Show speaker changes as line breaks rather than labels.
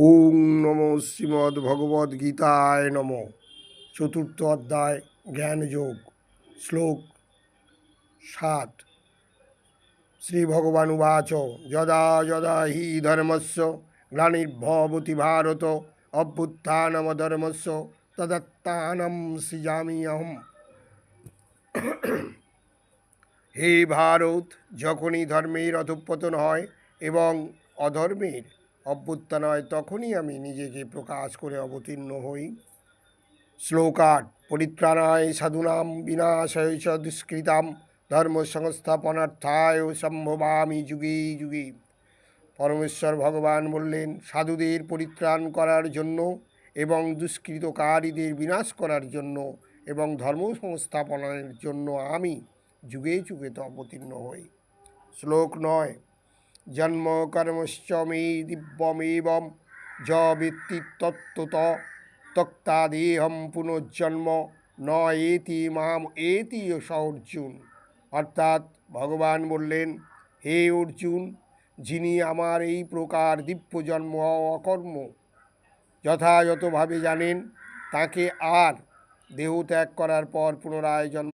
ওং নমো শ্রীমদ্ভগবদ্গীতায় নমঃ। চতুর্থ অধ্যায় জ্ঞানযোগ। শ্লোক 7। শ্রীভগবানুবাচ যদা যদা হি ধর্মস্য গ্লানির্ভবতি ভারত অভ্যুত্থানমধর্মস্য তদাত্মাनं সৃজামি অহম। হে ভারত, যখনই ধর্মের অধঃপতন হয় এবং অধর্মের অভ্যুত্থান হয়, তখনই আমি নিজেকে প্রকাশ করে অবতীর্ণ হই। শ্লোক 8। পরিত্রাণায় সাধুনাম বিনাশায় চ দুষ্কৃতাম ধর্ম সংস্থাপনার্থায় সম্ভবামি যুগে যুগে। পরমেশ্বর ভগবান বললেন, সাধুদের পরিত্রাণ করার জন্য এবং দুষ্কৃতকারীদের বিনাশ করার জন্য এবং ধর্ম সংস্থাপনের জন্য আমি যুগে যুগে তো অবতীর্ণ হই। শ্লোক 9। জন্ম কর্মশ্চ মে দিব্যমেবং য বেত্তি তত্ত্বত তক্তাদেহম পুনর্জন্ম ন এতি মাম এতি স অর্জুন। অর্থাৎ ভগবান বললেন, হে অর্জুন, যিনি আমার এই প্রকার দিব্য জন্ম অকর্ম যথাযথভাবে জানেন, তাকে আর দেহ ত্যাগ করার পর পুনরায় জন্ম